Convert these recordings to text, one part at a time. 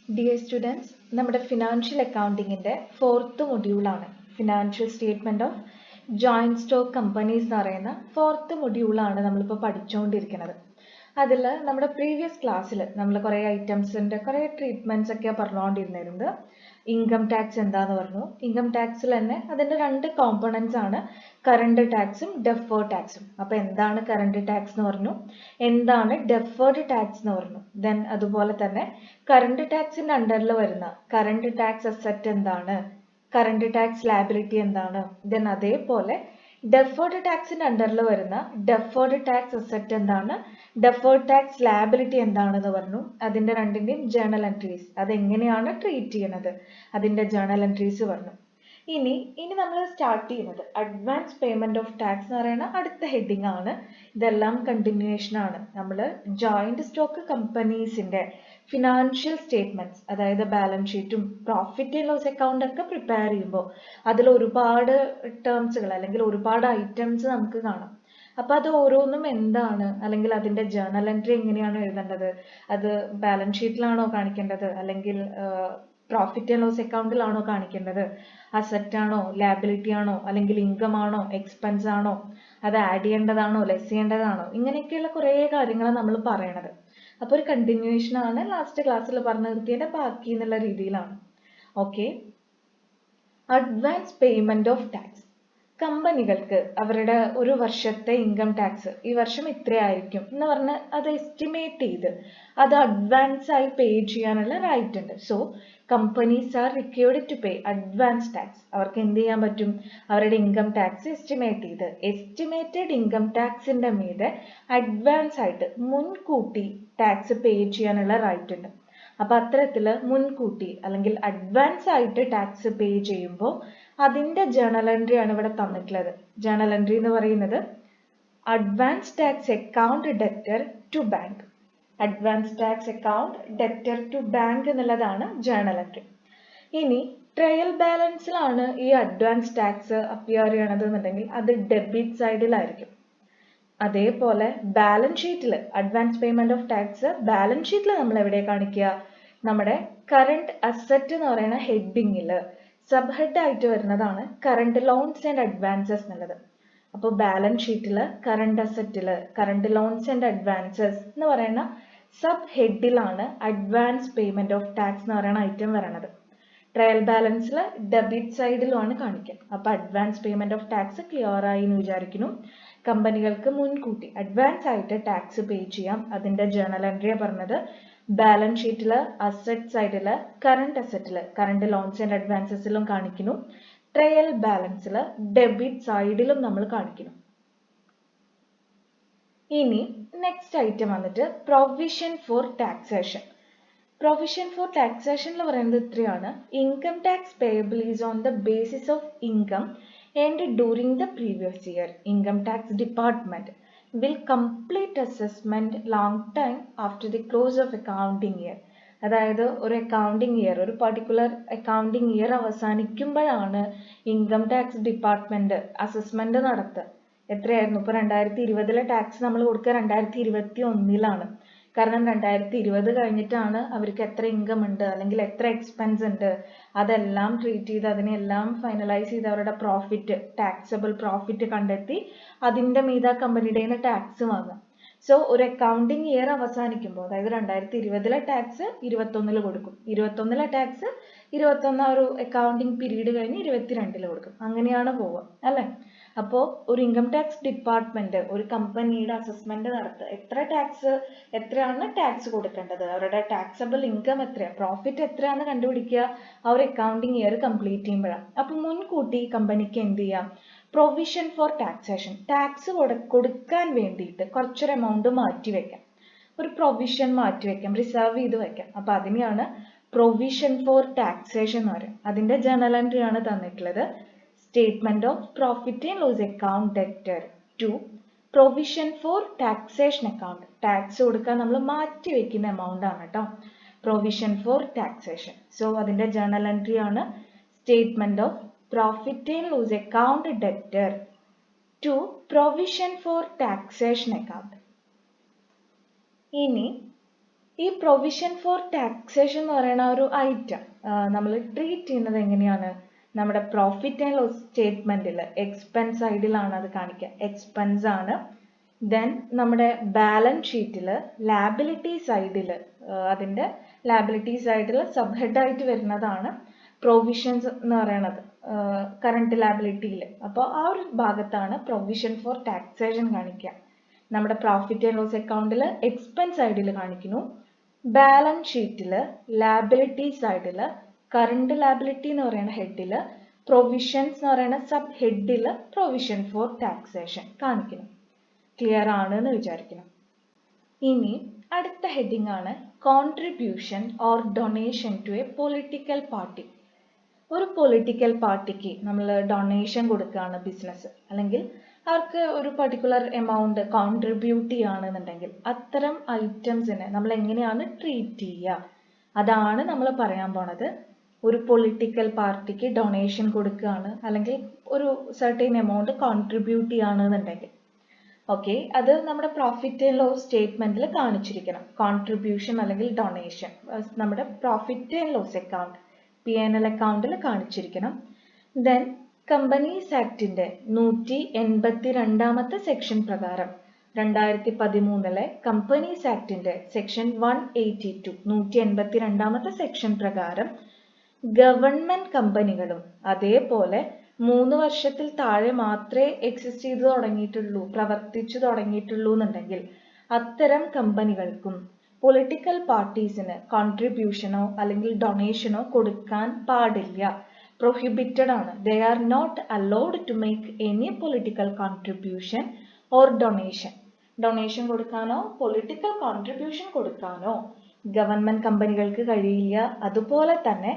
Dear students, നമ്മുടെ financial അക്കൗണ്ടിങ്ങിൻ്റെ 4th മൊഡ്യൂളാണ് financial statement of joint stock companies എന്ന് പറയുന്ന 4th മൊഡ്യൂളാണ് നമ്മളിപ്പോൾ പഠിച്ചുകൊണ്ടിരിക്കുന്നത്. അതിൽ നമ്മുടെ പ്രീവിയസ് ക്ലാസ്സിൽ നമ്മൾ കുറേ ഐറ്റംസിൻ്റെ കുറേ ട്രീറ്റ്മെൻറ്റ്സ് ഒക്കെയാണ് പറഞ്ഞുകൊണ്ടിരുന്നത്. ഇൻകം ടാക്സ് എന്താന്ന് പറഞ്ഞു. ഇൻകം ടാക്സിൽ തന്നെ അതിൻ്റെ 2 കോമ്പണൻസ് ആണ് കറണ്ട് ടാക്സും ഡെഫേർഡ് ടാക്സും. അപ്പോൾ എന്താണ് കറണ്ട് ടാക്സ് എന്ന് പറഞ്ഞു, എന്താണ് ഡെഫേർഡ് ടാക്സ് എന്ന് പറഞ്ഞു. ദെൻ അതുപോലെ തന്നെ കറണ്ട് ടാക്സിൻ്റെ അണ്ടറിൽ വരുന്ന കറണ്ട് ടാക്സ് അസറ്റ് എന്താണ്, കറണ്ട് ടാക്സ് ലയബിലിറ്റി എന്താണ്, ദെൻ അതേപോലെ ഡെഫേർഡ് ടാക്സിൻ്റെ അണ്ടറിൽ വരുന്ന ഡെഫേർഡ് ടാക്സ് അസറ്റ് എന്താണ്, ഡെഫേർഡ് ടാക്സ് ലയബിലിറ്റി എന്താണെന്ന് പറഞ്ഞു. അതിൻ്റെ രണ്ടിൻ്റെയും ജേണൽ എൻട്രീസ് അതെങ്ങനെയാണ് ട്രീറ്റ് ചെയ്യുന്നത്, അതിൻ്റെ ജേണൽ എൻട്രീസ് പറഞ്ഞു. ഇനി നമ്മൾ സ്റ്റാർട്ട് ചെയ്യുന്നത് അഡ്വാൻസ് പേയ്മെന്റ് ഓഫ് ടാക്സ് എന്ന് പറയുന്ന അടുത്ത ഹെഡിങ് ആണ്. ഇതെല്ലാം കണ്ടിന്യൂവേഷൻ ആണ്. നമ്മൾ ജോയിന്റ് സ്റ്റോക്ക് കമ്പനീസിന്റെ ഫിനാൻഷ്യൽ സ്റ്റേറ്റ്മെന്റ്സ്, അതായത് ബാലൻസ് ഷീറ്റും പ്രോഫിറ്റ് ആൻഡ് ലോസ് അക്കൗണ്ട് ഒക്കെ പ്രിപ്പയർ ചെയ്യുമ്പോൾ അതിൽ ഒരുപാട് ടേംസുകൾ അല്ലെങ്കിൽ ഒരുപാട് ഐറ്റംസ് നമുക്ക് കാണാം. അപ്പോൾ അത് ഓരോന്നും എന്താണ്, അല്ലെങ്കിൽ അതിൻ്റെ ജേണൽ എൻട്രി എങ്ങനെയാണ് എഴുതേണ്ടത്, അത് ബാലൻസ് ഷീറ്റിലാണോ കാണിക്കേണ്ടത്, അല്ലെങ്കിൽ പ്രോഫിറ്റ് ആൻഡ് ലോസ് അക്കൗണ്ടിലാണോ കാണിക്കേണ്ടത്, അസറ്റ് ആണോ ലയബിലിറ്റി ആണോ, അല്ലെങ്കിൽ ഇൻകം ആണോ എക്സ്പെൻസ് ആണോ, അത് ആഡ് ചെയ്യേണ്ടതാണോ ലെസ് ചെയ്യേണ്ടതാണോ, ഇങ്ങനെയൊക്കെയുള്ള കുറേ കാര്യങ്ങൾ നമ്മൾ പറയണത്. അപ്പോൾ ഒരു കണ്ടിന്യൂവേഷൻ ആണ്, ലാസ്റ്റ് ക്ലാസ്സിൽ പറഞ്ഞു നിർത്തിയതിൻ്റെ ബാക്കി എന്നുള്ള രീതിയിലാണ്. Okay, advance payment of tax. കമ്പനികൾക്ക് അവരുടെ ഒരു വർഷത്തെ ഇൻകം ടാക്സ് ഈ വർഷം ഇത്രയായിരിക്കും എന്ന് പറഞ്ഞ് അത് എസ്റ്റിമേറ്റ് ചെയ്ത് അത് അഡ്വാൻസ് ആയി പേ ചെയ്യാനുള്ള റൈറ്റ് ഉണ്ട്. So companies are required to pay advance tax. അവർക്ക് എന്ത് ചെയ്യാൻ പറ്റും, അവരുടെ ഇൻകം ടാക്സ് എസ്റ്റിമേറ്റ് ചെയ്ത് എസ്റ്റിമേറ്റഡ് ഇൻകം ടാക്സിന്റെ മീതെ അഡ്വാൻസ് ആയിട്ട് മുൻകൂട്ടി ടാക്സ് പേ ചെയ്യാനുള്ള റൈറ്റ് ഉണ്ട്. അപ്പൊ അത്തരത്തിൽ മുൻകൂട്ടി അല്ലെങ്കിൽ അഡ്വാൻസ് ആയിട്ട് ടാക്സ് പേ ചെയ്യുമ്പോൾ അതിന്റെ ജേണൽ എൻട്രി ആണ് ഇവിടെ തന്നിട്ടുള്ളത്. ജേണൽ എൻട്രി എന്ന് പറയുന്നത് advance tax account debtor to bank. Advance tax account debtor to bank എന്നുള്ളതാണ് ജേണൽ എൻട്രി. ഇനി ട്രയൽ ബാലൻസിലാണ് ഈ അഡ്വാൻസ് ടാക്സ് അപ്പിയർ ചെയ്യണത് എന്നുണ്ടെങ്കിൽ അത് ഡെബിറ്റ് സൈഡിലായിരിക്കും. അതേപോലെ ബാലൻസ് ഷീറ്റിൽ advance payment of tax balance ഷീറ്റിൽ നമ്മൾ എവിടെ കാണിക്കുക, നമ്മുടെ കറണ്ട് അസറ്റ് എന്ന് പറയുന്ന ഹെഡിങ്ങിൽ സബ് ഹെഡ് ആയിട്ട് വരുന്നതാണ് കറണ്ട് ലോൺസ് ആൻഡ് അഡ്വാൻസസ് എന്നുള്ളത്. അപ്പോൾ ബാലൻസ് ഷീറ്റിൽ കറണ്ട് അസറ്റിൽ കറണ്ട് ലോൺസ് ആൻഡ് അഡ്വാൻസസ് എന്ന് പറയുന്ന സബ് ഹെഡിലാണ് അഡ്വാൻസ് പേയ്മെന്റ് ഓഫ് ടാക്സ് എന്ന് പറയുന്ന ഐറ്റം വരണത്. ട്രയൽ ബാലൻസിൽ ഡെബിറ്റ് സൈഡിലുമാണ് കാണിക്കുക. അപ്പോൾ advance payment of tax clear ആയി എന്ന് വിചാരിക്കുന്നു. കമ്പനികൾക്ക് മുൻകൂട്ടി അഡ്വാൻസ് ആയിട്ട് ടാക്സ് പേ ചെയ്യാം. അതിന്റെ ജേണൽ എൻട്രിയാണ് പറഞ്ഞത്. ബാലൻസ് ഷീറ്റിൽ അസറ്റ് സൈഡിൽ കറണ്ട് അസറ്റിൽ കറണ്ട് ലോൺസ് ആൻഡ് അഡ്വാൻസസിലും കാണിക്കുന്നു. ട്രയൽ ബാലൻസിൽ ഡെബിറ്റ് സൈഡിലും നമ്മൾ കാണിക്കുന്നു. ഇനി നെക്സ്റ്റ് ഐറ്റം വന്നിട്ട് provision for taxation. Provision for taxation എന്ന് പറയുന്നത് ഇത്രയാണ്: income tax payable is on the basis of income and during the previous year. Income tax department will complete assessment long time after the close of accounting year. അതായത് ഒരു accounting year, ഒരു particular accounting year അവസാനിക്കുമ്പോഴാണ് income tax department assessment നടത്തുക. എത്രയായിരുന്നു ഇപ്പോൾ 2020 tax നമ്മൾ കൊടുക്കുക 2021 കാരണം 2020 കഴിഞ്ഞിട്ടാണ് അവർക്ക് എത്ര ഇൻകം ഉണ്ട് അല്ലെങ്കിൽ എത്ര എക്സ്പെൻസ് ഉണ്ട് അതെല്ലാം ട്രീറ്റ് ചെയ്ത് അതിനെല്ലാം ഫൈനലൈസ് ചെയ്ത് അവരുടെ പ്രോഫിറ്റ്, ടാക്സബിൾ പ്രോഫിറ്റ് കണ്ടെത്തി അതിൻ്റെ മീത കമ്പനിയുടെ ടാക്സ് വാങ്ങുക. സോ ഒരു അക്കൗണ്ടിങ് ഇയർ അവസാനിക്കുമ്പോൾ, അതായത് 2020 ടാക്സ് 2021 കൊടുക്കും, 2021 ടാക്സ് 2021 ഒരു അക്കൗണ്ടിങ് പീരീഡ് കഴിഞ്ഞ് 2022 കൊടുക്കും. അങ്ങനെയാണ് പോവുക അല്ലേ. അപ്പോൾ ഒരു ഇൻകം ടാക്സ് ഡിപ്പാർട്ട്മെന്റ് ഒരു കമ്പനിയുടെ അസസ്മെന്റ് നടത്തുക. എത്രയാണ് ടാക്സ് കൊടുക്കേണ്ടത്, അവരുടെ ടാക്സബിൾ ഇൻകം എത്രയാണ്, പ്രോഫിറ്റ് എത്രയാണെന്ന് കണ്ടുപിടിക്കുക ആ ഒരു അക്കൗണ്ടിങ് ഇയർ കംപ്ലീറ്റ് ചെയ്യുമ്പോഴാണ്. അപ്പോൾ മുൻകൂട്ടി കമ്പനിക്ക് എന്ത് ചെയ്യാം, പ്രൊവിഷൻ ഫോർ ടാക്സേഷൻ, ടാക്സ് കൊടുക്കാൻ വേണ്ടിയിട്ട് കുറച്ചൊരു എമൗണ്ട് മാറ്റി വെക്കാം, ഒരു പ്രൊവിഷൻ മാറ്റി വെക്കാം, റിസർവ് ചെയ്ത് വെക്കാം. അപ്പോൾ അതിനെയാണ് പ്രൊവിഷൻ ഫോർ ടാക്സേഷൻ എന്ന് പറയും. അതിന്റെ ജേണൽ എൻട്രി ആണ് തന്നിട്ടുള്ളത്. Statement of profit and loss account debtor to provision for taxation account. Tax കൊടുക്കാൻ നമ്മൾ മാറ്റി വെക്കുന്ന എമൗണ്ട് ആണ് കേട്ടോ പ്രൊവിഷൻ ഫോർ ടാക്സേഷൻ. സോ അതിന്റെ ജേണൽ എൻട്രി ആണ് statement of profit and loss account debtor to provision for taxation account. ഇനി ഈ പ്രൊവിഷൻ ഫോർ ടാക്സേഷൻ എന്ന് പറയുന്ന ഒരു ഐറ്റം നമ്മൾ ട്രീറ്റ് ചെയ്യുന്നത് എങ്ങനെയാണ്? നമ്മുടെ പ്രോഫിറ്റ് ആൻഡ് ലോസ് സ്റ്റേറ്റ്മെന്റിൽ എക്സ്പെൻസ് സൈഡിലാണ് അത് കാണിക്കുക, എക്സ്പെൻസ് ആണ്. ദെൻ നമ്മുടെ ബാലൻസ് ഷീറ്റിൽ ലാബിലിറ്റി സൈഡിൽ അതിന്റെ ലാബിലിറ്റി സൈഡിൽ സബ് ഹെഡ് ആയിട്ട് വരുന്നതാണ് പ്രൊവിഷൻസ് എന്ന് പറയുന്നത് കറണ്ട് ലാബിലിറ്റിയിൽ. അപ്പോൾ ആ ഒരു ഭാഗത്താണ് പ്രൊവിഷൻ ഫോർ ടാക്സേഷൻ കാണിക്കുക. നമ്മുടെ പ്രോഫിറ്റ് ആൻഡ് ലോസ് അക്കൗണ്ടിൽ എക്സ്പെൻസ് സൈഡിൽ കാണിക്കുന്നു, ബാലൻസ് ഷീറ്റിൽ ലാബിലിറ്റി സൈഡിൽ കറണ്ട് ലാബിലിറ്റി എന്ന് പറയുന്ന ഹെഡിൽ പ്രൊവിഷൻസ് എന്ന് പറയുന്ന സബ് ഹെഡിൽ പ്രൊവിഷൻ ഫോർ ടാക്സേഷൻ കാണിക്കുന്നു. ക്ലിയർ ആണ് എന്ന് വിചാരിക്കണം. ഇനി അടുത്ത ഹെഡിങ് ആണ് contribution or donation to a political party. ഒരു പൊളിറ്റിക്കൽ പാർട്ടിക്ക് നമ്മൾ ഡൊണേഷൻ കൊടുക്കുകയാണ് ബിസിനസ്, അല്ലെങ്കിൽ അവർക്ക് ഒരു പർട്ടിക്കുലർ എമൗണ്ട് കോൺട്രിബ്യൂട്ട് ചെയ്യുകയാണെന്നുണ്ടെങ്കിൽ അത്തരം ഐറ്റംസിനെ നമ്മൾ എങ്ങനെയാണ് ട്രീറ്റ് ചെയ്യുക, അതാണ് നമ്മൾ പറയാൻ പോണത്. ഒരു പൊളിറ്റിക്കൽ പാർട്ടിക്ക് ഡൊണേഷൻ കൊടുക്കുകയാണ് അല്ലെങ്കിൽ ഒരു സർട്ടൈൻ എമൗണ്ട് കോൺട്രിബ്യൂട്ട് ചെയ്യുകയാണെന്നുണ്ടെങ്കിൽ ഓക്കെ, അത് നമ്മുടെ പ്രോഫിറ്റ് ആൻഡ് ലോസ് സ്റ്റേറ്റ്മെന്റിൽ കാണിച്ചിരിക്കണം. കോൺട്രിബ്യൂഷൻ അല്ലെങ്കിൽ ഡൊണേഷൻ നമ്മുടെ profit and loss account P&L അക്കൗണ്ടിൽ കാണിച്ചിരിക്കണം. ദെൻ കമ്പനീസ് ആക്ടിന്റെ 182 സെക്ഷൻ പ്രകാരം 2013 കമ്പനീസ് ആക്ടിന്റെ സെക്ഷൻ 182 182 സെക്ഷൻ പ്രകാരം ഗവൺമെന്റ് കമ്പനികളും അതേപോലെ 3 വർഷത്തിൽ താഴെ മാത്രമേ എക്സിസ്റ്റ് ചെയ്ത് തുടങ്ങിയിട്ടുള്ളൂ, പ്രവർത്തിച്ചു തുടങ്ങിയിട്ടുള്ളൂ എന്നുണ്ടെങ്കിൽ അത്തരം കമ്പനികൾക്കും പൊളിറ്റിക്കൽ പാർട്ടീസിന് കോൺട്രിബ്യൂഷനോ അല്ലെങ്കിൽ ഡൊണേഷനോ കൊടുക്കാൻ പാടില്ല, പ്രൊഹിബിറ്റഡ് ആണ്. They are not allowed to make any political contribution or donation. Donation കൊടുക്കാനോ പൊളിറ്റിക്കൽ കോൺട്രിബ്യൂഷൻ കൊടുക്കാനോ ഗവൺമെന്റ് കമ്പനികൾക്ക് കഴിയില്ല. അതുപോലെ തന്നെ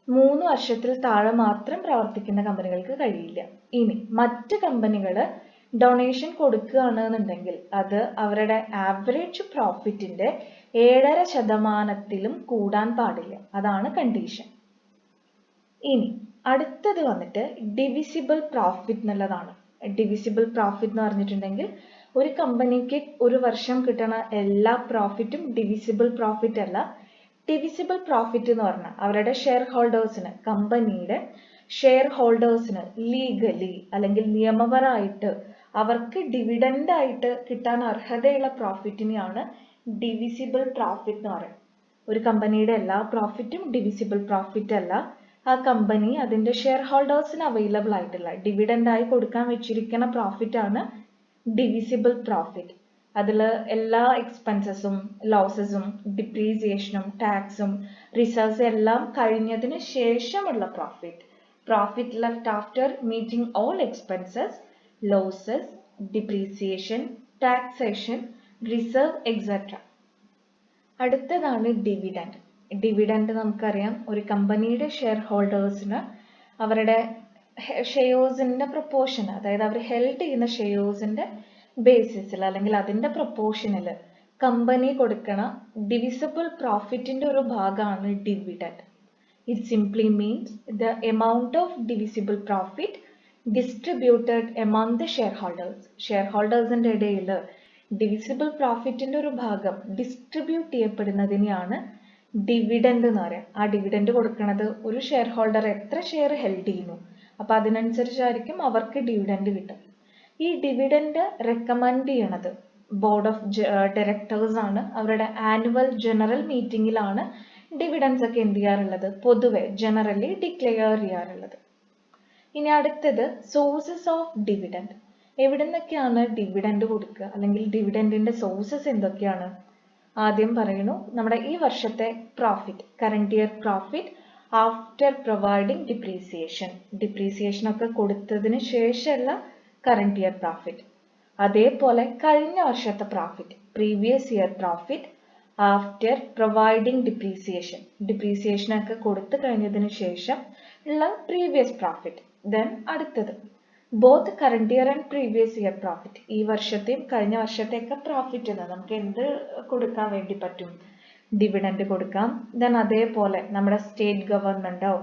3 വർഷത്തിൽ താഴെ മാത്രം പ്രവർത്തിക്കുന്ന കമ്പനികൾക്ക് കഴിയില്ല. ഇനി മറ്റ് കമ്പനികൾ ഡൊണേഷൻ കൊടുക്കുകയാണെന്നുണ്ടെങ്കിൽ അത് അവരുടെ ആവറേജ് പ്രോഫിറ്റിന്റെ 7.5% കൂടാൻ പാടില്ല. അതാണ് കണ്ടീഷൻ. ഇനി അടുത്തത് വന്നിട്ട് ഡിവിസിബിൾ പ്രോഫിറ്റ് എന്നുള്ളതാണ്. ഡിവിസിബിൾ പ്രോഫിറ്റ് എന്ന് പറഞ്ഞിട്ടുണ്ടെങ്കിൽ ഒരു കമ്പനിക്ക് ഒരു വർഷം കിട്ടുന്ന എല്ലാ പ്രോഫിറ്റും ഡിവിസിബിൾ പ്രോഫിറ്റ് അല്ല. ഡിവിസിബിൾ പ്രോഫിറ്റ് എന്ന് പറഞ്ഞാൽ അവരുടെ ഷെയർ ഹോൾഡേഴ്സിന്, കമ്പനിയുടെ ഷെയർ ഹോൾഡേഴ്സിന് ലീഗലി അല്ലെങ്കിൽ നിയമപരമായിട്ട് അവർക്ക് ഡിവിഡൻഡ് ആയിട്ട് കിട്ടാൻ അർഹതയുള്ള പ്രോഫിറ്റിനെയാണ് ഡിവിസിബിൾ പ്രോഫിറ്റ് എന്ന് പറയുന്നത്. ഒരു കമ്പനിയുടെ എല്ലാ പ്രോഫിറ്റും ഡിവിസിബിൾ പ്രോഫിറ്റ് അല്ല. ആ കമ്പനി അതിന്റെ ഷെയർ ഹോൾഡേഴ്സിന് അവൈലബിൾ ആയിട്ടുള്ള ഡിവിഡൻഡ് ആയി കൊടുക്കാൻ വെച്ചിരിക്കുന്ന പ്രോഫിറ്റ് ആണ് ഡിവിസിബിൾ പ്രോഫിറ്റ്. അതിൽ എല്ലാ എക്സ്പെൻസസും ലോസസും ഡിപ്രീസിയേഷനും ടാക്സും റിസർവ്സ് എല്ലാം കഴിഞ്ഞതിന് ശേഷമുള്ള profit left after meeting all expenses, losses, depreciation, taxation, reserve etcetera. അടുത്തതാണ് ഡിവിഡൻഡ്. ഡിവിഡൻഡ് നമുക്കറിയാം, ഒരു കമ്പനിയുടെ ഷെയർ ഹോൾഡേഴ്സിന് അവരുടെ ഷെയർസിന്റെ പ്രൊപ്പോർഷൻ, അതായത് അവർ ഹെൽഡ് ചെയ്യുന്ന ഷെയർസിന്റെ ബേസിസിൽ അല്ലെങ്കിൽ അതിന്റെ പ്രൊപ്പോർഷനിൽ കമ്പനി കൊടുക്കണ ഡിവിസിബിൾ പ്രോഫിറ്റിന്റെ ഒരു ഭാഗമാണ് dividend. It simply means the amount of divisible profit distributed among the share holders. Share ഹോൾഡേഴ്സിന്റെ ഇടയിൽ ഡിവിസിബിൾ പ്രോഫിറ്റിന്റെ ഒരു ഭാഗം ഡിസ്ട്രിബ്യൂട്ട് ചെയ്യപ്പെടുന്നതിനെയാണ് ഡിവിഡൻഡ് എന്ന് പറയാം. ആ ഡിവിഡൻഡ് കൊടുക്കുന്നത് ഒരു ഷെയർ ഹോൾഡർ എത്ര ഷെയർ ഹെൽഡ് ചെയ്യുന്നു അപ്പൊ അതിനനുസരിച്ചായിരിക്കും അവർക്ക് ഡിവിഡൻഡ് കിട്ടും. ഈ ഡിവിഡൻഡ് റെക്കമെൻഡ് ചെയ്യണത് ബോർഡ് ഓഫ് ഡയറക്ടേഴ്സ് ആണ്. അവരുടെ ആനുവൽ ജനറൽ മീറ്റിംഗിലാണ് ഡിവിഡൻസ് ഒക്കെ എന്ത് ചെയ്യാറുള്ളത്, പൊതുവെ ജനറലി ഡിക്ലെയർ ചെയ്യാറുള്ളത്. ഇനി അടുത്തത് സോഴ്സസ് ഓഫ് ഡിവിഡൻഡ്. എവിടെ നിന്നൊക്കെയാണ് ഡിവിഡൻഡ് കൊടുക്കുക അല്ലെങ്കിൽ ഡിവിഡൻഡിന്റെ സോഴ്സസ് എന്തൊക്കെയാണ്? ആദ്യം പറയുന്നു, നമ്മുടെ ഈ വർഷത്തെ profit, current year profit after providing depreciation ഒക്കെ കൊടുത്തതിന് ശേഷമുള്ള കറന്റ് ഇയർ പ്രോഫിറ്റ്. അതേപോലെ കഴിഞ്ഞ വർഷത്തെ profit, previous year profit after providing depreciation ഒക്കെ കൊടുത്തു കഴിഞ്ഞതിന് ശേഷം ഉള്ള പ്രീവിയസ് പ്രോഫിറ്റ്. ദെൻ അടുത്തത് both current year and previous year profit. ഈ വർഷത്തെയും കഴിഞ്ഞ വർഷത്തെയൊക്കെ പ്രോഫിറ്റ് നമുക്ക് എന്ത് കൊടുക്കാൻ വേണ്ടി പറ്റും? ഡിവിഡൻഡ് കൊടുക്കാം. ദെൻ അതേപോലെ നമ്മുടെ സ്റ്റേറ്റ് ഗവൺമെന്റോ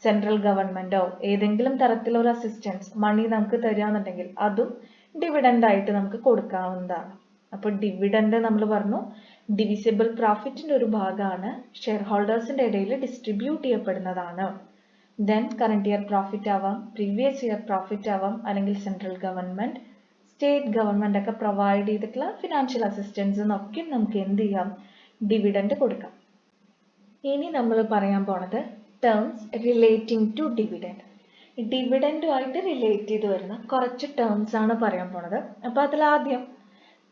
സെൻട്രൽ ഗവൺമെന്റോ ഏതെങ്കിലും തരത്തിലൊരു അസിസ്റ്റൻസ് മണി നമുക്ക് തരികയാണെന്നുണ്ടെങ്കിൽ അതും ഡിവിഡൻഡ് ആയിട്ട് നമുക്ക് കൊടുക്കാവുന്നതാണ്. അപ്പോൾ ഡിവിഡൻഡ് നമ്മൾ പറഞ്ഞു ഡിവിസിബിൾ പ്രോഫിറ്റിന്റെ ഒരു ഭാഗമാണ് ഷെയർ ഹോൾഡേഴ്സിന്റെ ഇടയിൽ ഡിസ്ട്രിബ്യൂട്ട് ചെയ്യപ്പെടുന്നതാണ്. ദെൻ കറണ്ട് ഇയർ പ്രോഫിറ്റ് ആവാം, പ്രീവിയസ് ഇയർ പ്രോഫിറ്റ് ആവാം, അല്ലെങ്കിൽ സെൻട്രൽ ഗവൺമെന്റ്, സ്റ്റേറ്റ് ഗവൺമെന്റ് ഒക്കെ പ്രൊവൈഡ് ചെയ്തിട്ടുള്ള ഫിനാൻഷ്യൽ അസിസ്റ്റൻസ് എന്നൊക്കെ നമുക്ക് എന്ത് ചെയ്യാം, ഡിവിഡൻഡ് കൊടുക്കാം. ഇനി നമ്മൾ പറയാൻ പോണത് ടേംസ് റിലേറ്റിംഗ് ടു ഡിവിഡൻഡ്. ഡിവിഡൻഡുമായിട്ട് റിലേറ്റ് ചെയ്ത് വരുന്ന കുറച്ച് ടേംസ് ആണ് പറയാൻ പോണത്. അപ്പൊ അതിലാദ്യം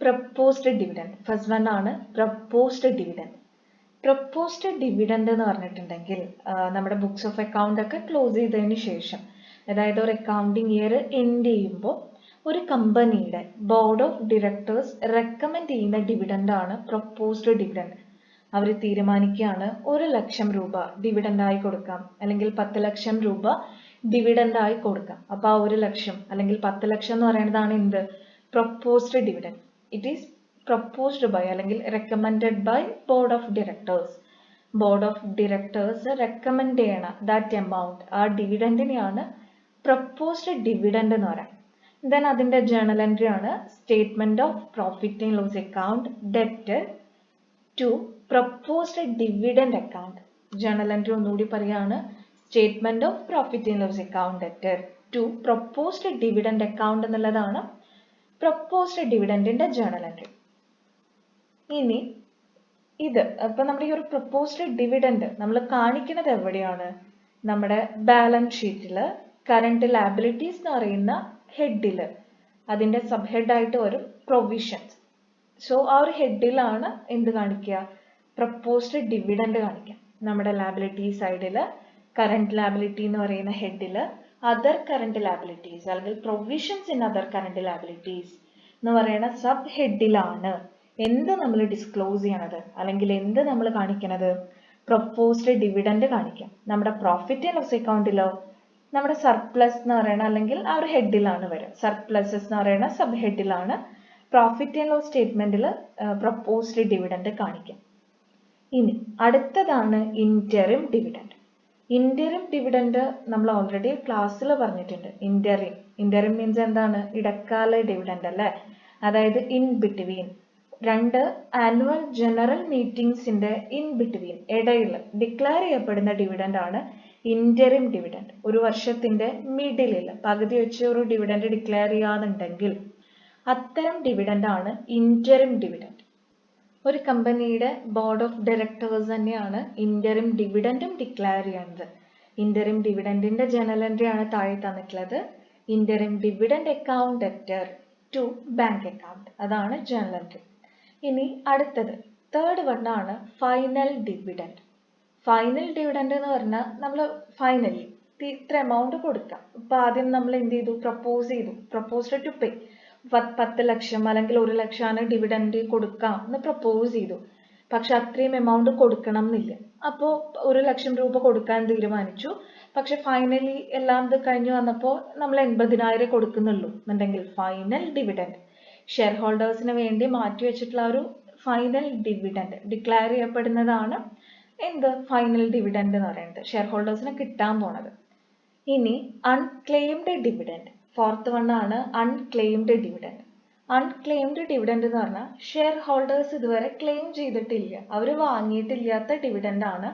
പ്രപ്പോസ്ഡ് ഡിവിഡൻഡ്. ഫസ്റ്റ് വൺ ആണ് പ്രപ്പോസ്ഡ് ഡിവിഡൻഡ്. പ്രപ്പോസ്ഡ് ഡിവിഡൻഡ് എന്ന് പറഞ്ഞിട്ടുണ്ടെങ്കിൽ നമ്മുടെ ബുക്സ് ഓഫ് അക്കൗണ്ട് ഒക്കെ ക്ലോസ് ചെയ്തതിന് ശേഷം, അതായത് ഒരു അക്കൗണ്ടിങ് ഇയർ എൻഡ് ചെയ്യുമ്പോൾ ഒരു കമ്പനിയുടെ ബോർഡ് ഓഫ് ഡയറക്ടേഴ്സ് റെക്കമെൻഡ് ചെയ്യുന്ന ഡിവിഡൻഡ് ആണ് പ്രപ്പോസ്ഡ് ഡിവിഡൻഡ്. അവർ തീരുമാനിക്കുകയാണ് 1 ലക്ഷം രൂപ ഡിവിഡൻഡ് ആയി കൊടുക്കാം, അല്ലെങ്കിൽ 10 ലക്ഷം രൂപ ഡിവിഡൻഡ് ആയി കൊടുക്കാം. അപ്പൊ ആ 1 ലക്ഷം അല്ലെങ്കിൽ 10 ലക്ഷം എന്ന് പറയുന്നതാണ് എന്ത്, proposed dividend. It is proposed by അല്ലെങ്കിൽ recommended by board of directors. Board of directors recommend ചെയ്യണ ദാറ്റ് എമൗണ്ട്, ആ ഡിവിഡൻഡിനെയാണ് പ്രപ്പോസ്ഡ് ഡിവിഡൻഡ് എന്ന് പറയാം. ദെൻ അതിന്റെ ജേണൽ എൻട്രി ആണ് statement of profit and loss account ഡെറ്റഡ് to proposed dividend account. Journal entry ഒന്നുകൂടി പറയാണ്, statement of profit and loss account ഡെറ്റഡ് ടു പ്രപ്പോസ്ഡ് ഡിവിഡൻഡ് അക്കൗണ്ട് എന്നുള്ളതാണ് പ്രപ്പോസ്ഡ് ഡിവിഡൻഡിന്റെ ജേണൽ എൻട്രി. ഇനി ഇത് അപ്പൊ നമ്മുടെ ഈ ഒരു പ്രപ്പോസ്ഡ് ഡിവിഡൻഡ് നമ്മൾ കാണിക്കുന്നത് എവിടെയാണ്, നമ്മുടെ ബാലൻസ് ഷീറ്റില് കറണ്ട് ലയബിലിറ്റീസ് എന്ന് പറയുന്ന ഹെഡില് അതിന്റെ സബ് ഹെഡ് ആയിട്ട് വരും പ്രൊവിഷൻസ്. സോ ആ ഒരു ഹെഡിലാണ് എന്ത് കാണിക്കുക, പ്രപ്പോസ്ഡ് ഡിവിഡൻഡ് കാണിക്കാം. നമ്മുടെ ലയബിലിറ്റി സൈഡില് കറണ്ട് ലയബിലിറ്റി എന്ന് പറയുന്ന ഹെഡില് അതർ കറണ്ട് ലയബിലിറ്റീസ് അല്ലെങ്കിൽ provisions in other current liabilities എന്ന് പറയുന്ന സബ് ഹെഡിലാണ് എന്ത് നമ്മൾ ഡിസ്ക്ലോസ് ചെയ്യണത് അല്ലെങ്കിൽ എന്ത് നമ്മൾ കാണിക്കണത്, പ്രപ്പോസ്ഡ് ഡിവിഡൻഡ് കാണിക്കാം. നമ്മുടെ പ്രോഫിറ്റ് ആൻഡ് ലോസ് അക്കൗണ്ടിലോ നമ്മുടെ സർപ്ലസ് എന്ന് പറയുന്ന അല്ലെങ്കിൽ ആ ഒരു ഹെഡിലാണ് വരിക. സർപ്ലസസ് എന്ന് പറയുന്ന സബ് ഹെഡിലാണ് പ്രോഫിറ്റ് ആൻഡ് ലോസ് സ്റ്റേറ്റ്മെന്റിൽ പ്രപ്പോസ്ഡ് ഡിവിഡൻഡ് കാണിക്കാം. ഇനി അടുത്തതാണ് ഇന്ററിം ഡിവിഡൻഡ്. ഇന്ററിം ഡിവിഡൻഡ് നമ്മൾ ഓൾറെഡി ക്ലാസ്സിൽ പറഞ്ഞിട്ടുണ്ട്. ഇന്ററിം മീൻസ് എന്താണ്, ഇടക്കാല ഡിവിഡൻഡ് അല്ലേ. അതായത് ഇൻ ബിറ്റ്വീൻ 2 ആനുവൽ ജനറൽ മീറ്റിംഗ്സിന്റെ ഇൻ ബിറ്റ്വീൻ ഇടയിൽ ഡിക്ലെയർ ചെയ്യപ്പെടുന്ന ഡിവിഡൻഡ് ആണ് ഇന്ററിം ഡിവിഡൻഡ്. ഒരു വർഷത്തിന്റെ മിഡിലിൽ പകുതി വെച്ച് ഒരു ഡിവിഡൻഡ് ഡിക്ലെയർ ചെയ്യാന്നുണ്ടെങ്കിൽ അത്തരം ഡിവിഡൻഡ് ആണ് ഇന്ററിം ഡിവിഡൻഡ്. ഒരു കമ്പനിയുടെ ബോർഡ് ഓഫ് ഡയറക്ടേഴ്സ് തന്നെയാണ് ഇന്ററിം ഡിവിഡൻഡും ഡിക്ലെയർ ചെയ്യുന്നത്. ഇന്ററിം ഡിവിഡൻഡിന്റെ ജേണൽ എൻട്രി ആണ് താഴെ തന്നിട്ടുള്ളത്. Interim dividend account debtor to bank account, അതാണ് ജേണൽ എൻട്രി. ഇനി അടുത്തത് തേർഡ് വൺ ആണ് ഫൈനൽ ഡിവിഡൻഡ്. ഫൈനൽ ഡിവിഡൻഡ് എന്ന് പറഞ്ഞാൽ നമ്മൾ ഫൈനലി ഇത്ര എമൗണ്ട് കൊടുക്കാം. ഇപ്പൊ ആദ്യം നമ്മൾ എന്ത് ചെയ്തു, പ്രപ്പോസ്ഡ് ടു പേ 10 ലക്ഷം അല്ലെങ്കിൽ 1 ലക്ഷമാണ് ഡിവിഡൻഡ് കൊടുക്കാം എന്ന് പ്രപ്പോസ് ചെയ്തു. പക്ഷെ അത്രയും എമൗണ്ട് കൊടുക്കണം എന്നില്ല. അപ്പോൾ 1 ലക്ഷം രൂപ കൊടുക്കാൻ തീരുമാനിച്ചു. പക്ഷെ ഫൈനലി എല്ലാം ഇത് കഴിഞ്ഞു വന്നപ്പോൾ നമ്മൾ 80,000 കൊടുക്കുന്നുള്ളൂ എന്നുണ്ടെങ്കിൽ ഫൈനൽ ഡിവിഡൻഡ്, ഷെയർ ഹോൾഡേഴ്സിന് വേണ്ടി മാറ്റി വെച്ചിട്ടുള്ള ഒരു ഫൈനൽ ഡിവിഡൻഡ് ഡിക്ലെയർ ചെയ്യപ്പെടുന്നതാണ് എന്ത്, ഫൈനൽ ഡിവിഡൻഡ് എന്ന് പറയുന്നത്, ഷെയർ ഹോൾഡേഴ്സിന് കിട്ടാൻ പോണത്. ഇനി അൺക്ലെയിംഡ് ഡിവിഡൻഡ്, ഫോർത്ത് വൺ ആണ് അൺക്ലെയിംഡ് ഡിവിഡൻഡ്. അൺക്ലെയിംഡ് ഡിവിഡൻഡ് എന്ന് പറഞ്ഞാൽ ഷെയർ ഹോൾഡേഴ്സ് ഇതുവരെ ക്ലെയിം ചെയ്തിട്ടില്ല, അവർ വാങ്ങിയിട്ടില്ലാത്ത ഡിവിഡൻഡ് ആണ്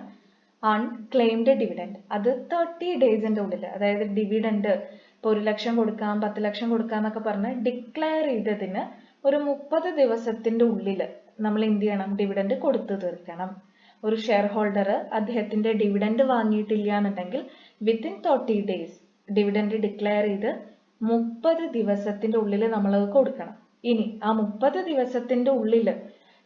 അൺക്ലെയിംഡ് ഡിവിഡൻഡ്. അത് 30 ഡേയ്സിന്റെ ഉള്ളിൽ, അതായത് ഡിവിഡൻഡ് ഇപ്പോൾ 1 ലക്ഷം കൊടുക്കാം 10 ലക്ഷം കൊടുക്കാം എന്നൊക്കെ പറഞ്ഞ് ഡിക്ലെയർ ചെയ്തതിന് ഒരു 30 ദിവസത്തിന്റെ ഉള്ളിൽ നമ്മൾ എന്ത് ചെയ്യണം, ഡിവിഡൻഡ് കൊടുത്തു തീർക്കണം. ഒരു ഷെയർ ഹോൾഡർ അദ്ദേഹത്തിന്റെ ഡിവിഡൻഡ് വാങ്ങിയിട്ടില്ല എന്നുണ്ടെങ്കിൽ വിത്തിൻ 30 ഡേയ്സ് ഡിവിഡൻഡ് ഡിക്ലെയർ ചെയ്ത് 30 ദിവസത്തിന്റെ ഉള്ളിൽ നമ്മൾ കൊടുക്കണം. ഇനി ആ 30 ദിവസത്തിന്റെ ഉള്ളിൽ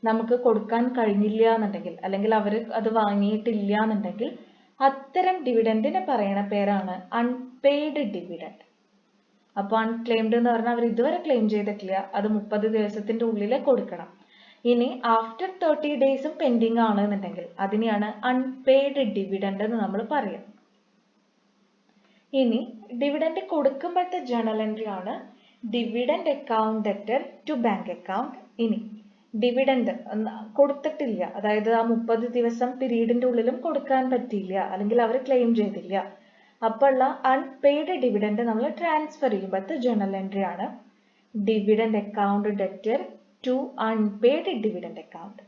നമുക്ക് കൊടുക്കാൻ കഴിഞ്ഞില്ല എന്നുണ്ടെങ്കിൽ അല്ലെങ്കിൽ അവർ അത് വാങ്ങിയിട്ടില്ല എന്നുണ്ടെങ്കിൽ അത്തരം ഡിവിഡൻഡിനെ പറയുന്ന പേരാണ് അൺപെയ്ഡ് ഡിവിഡൻഡ്. അപ്പോൾ അൺക്ലെയിംഡ് എന്ന് പറഞ്ഞാൽ അവർ ഇതുവരെ ക്ലെയിം ചെയ്തിട്ടില്ല, അത് 30 ദിവസത്തിന്റെ ഉള്ളിൽ കൊടുക്കണം. ഇനി ആഫ്റ്റർ 30 ഡേയ്സും പെൻഡിങ് ആണ് എന്നുണ്ടെങ്കിൽ അതിനെയാണ് അൺപെയ്ഡ് ഡിവിഡൻഡ് എന്ന് നമ്മൾ പറയാം. ഇനി ഡിവിഡൻഡ് കൊടുക്കുമ്പോഴത്തെ ജേണൽ എൻട്രി ആണ് dividend account debtor to bank account. ഇനി ഡിവിഡൻഡ് കൊടുത്തിട്ടില്ല, അതായത് ആ 30 ദിവസം പീരീഡിന്റെ ഉള്ളിലും കൊടുക്കാൻ പറ്റിയില്ല അല്ലെങ്കിൽ അവർ ക്ലെയിം ചെയ്തില്ല, അപ്പോൾ ഉള്ള അൺപെയ്ഡ് ഡിവിഡൻഡ് നമ്മൾ ട്രാൻസ്ഫർ ചെയ്യുമ്പോഴത്തെ ജേണൽ എൻട്രി ആണ് dividend account debtor to unpaid dividend account.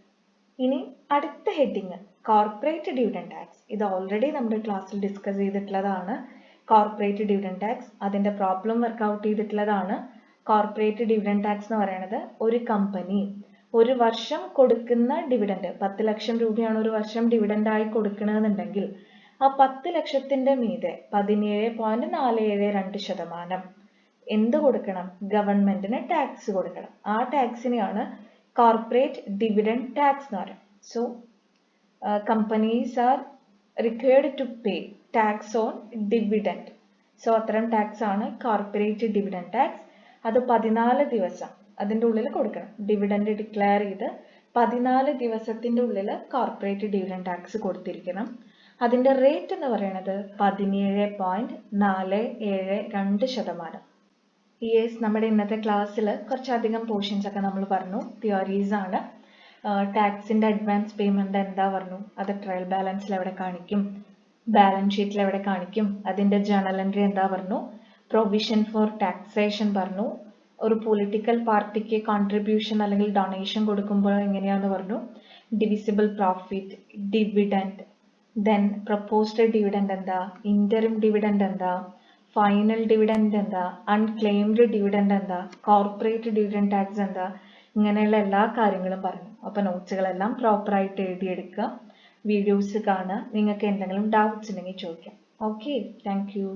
ഇനി അടുത്ത ഹെഡിങ് കോർപ്പറേറ്റ് ഡിവിഡൻഡ് ടാക്സ്. ഇത് ഓൾറെഡി നമ്മുടെ ക്ലാസ്സിൽ ഡിസ്കസ് ചെയ്തിട്ടുള്ളതാണ്. കോർപ്പറേറ്റ് ഡിവിഡൻഡ് ടാക്സ് അതിന്റെ പ്രോബ്ലം വർക്ക്ഔട്ട് ചെയ്തിട്ടുള്ളതാണ്. കോർപ്പറേറ്റ് ഡിവിഡൻഡ് ടാക്സ് എന്ന് പറയുന്നത് ഒരു കമ്പനി ഒരു വർഷം കൊടുക്കുന്ന ഡിവിഡൻഡ് 10 ലക്ഷം രൂപയാണ് ഒരു വർഷം ഡിവിഡൻഡ് ആയി കൊടുക്കണമെന്നുണ്ടെങ്കിൽ ആ 10 ലക്ഷത്തിന്റെ മീതെ 17.472% എന്ത് കൊടുക്കണം? ഗവൺമെന്റിന് ടാക്സ് കൊടുക്കണം. ആ ടാക്സിനെയാണ് കോർപ്പറേറ്റ് ഡിവിഡൻഡ് ടാക്സ് എന്ന് പറയുന്നത്. So companies are required to pay tax on dividend. So അത്തരം ടാക്സ് ആണ് കോർപ്പറേറ്റ് ഡിവിഡൻഡ് ടാക്സ്. അത് 14 ദിവസം അതിൻ്റെ ഉള്ളിൽ കൊടുക്കണം. ഡിവിഡൻഡ് ഡിക്ലെയർ ചെയ്ത് 14 ദിവസത്തിൻ്റെ ഉള്ളിൽ കോർപ്പറേറ്റ് ഡിവിഡൻഡ് ടാക്സ് കൊടുത്തിരിക്കണം. അതിൻ്റെ റേറ്റ് എന്ന് പറയുന്നത് 17.472%. യെസ്, നമ്മുടെ ഇന്നത്തെ ക്ലാസ്സിൽ കുറച്ചധികം പോർഷൻസ് ഒക്കെ നമ്മൾ പറഞ്ഞു. തിയറീസ് ആണ്. ടാക്സിൻ്റെ അഡ്വാൻസ് പേയ്മെൻറ്റ് എന്താ പറഞ്ഞു, അത് ട്രയൽ ബാലൻസിൽ എവിടെ കാണിക്കും, ബാലൻസ് ഷീറ്റിൽ എവിടെ കാണിക്കും, അതിൻ്റെ ജേണൽ എൻട്രി എന്താ പറഞ്ഞു, പ്രൊവിഷൻ ഫോർ ടാക്സേഷൻ പറഞ്ഞു, ഒരു പൊളിറ്റിക്കൽ പാർട്ടിക്ക് കോൺട്രിബ്യൂഷൻ അല്ലെങ്കിൽ ഡൊണേഷൻ കൊടുക്കുമ്പോൾ എങ്ങനെയാണെന്ന് പറഞ്ഞു, divisible profit, dividend, then proposed dividend എന്താ, ഇൻറ്ററിം ഡിവിഡൻഡ് എന്താ, ഫൈനൽ ഡിവിഡൻഡ് എന്താ, അൺക്ലെയിംഡ് ഡിവിഡൻഡ് എന്താ, കോർപ്പറേറ്റ് ഡിവിഡൻഡ് ടാക്സ് എന്താ, ഇങ്ങനെയുള്ള എല്ലാ കാര്യങ്ങളും പറഞ്ഞു. അപ്പോൾ നോട്ട്സുകളെല്ലാം പ്രോപ്പറായിട്ട് എഴുതിയെടുക്കുക, വീഡിയോസ് കാണുക, നിങ്ങൾക്ക് എന്തെങ്കിലും ഡൗട്ട്സ് ഉണ്ടെങ്കിൽ ചോദിക്കാം. Okay, thank you.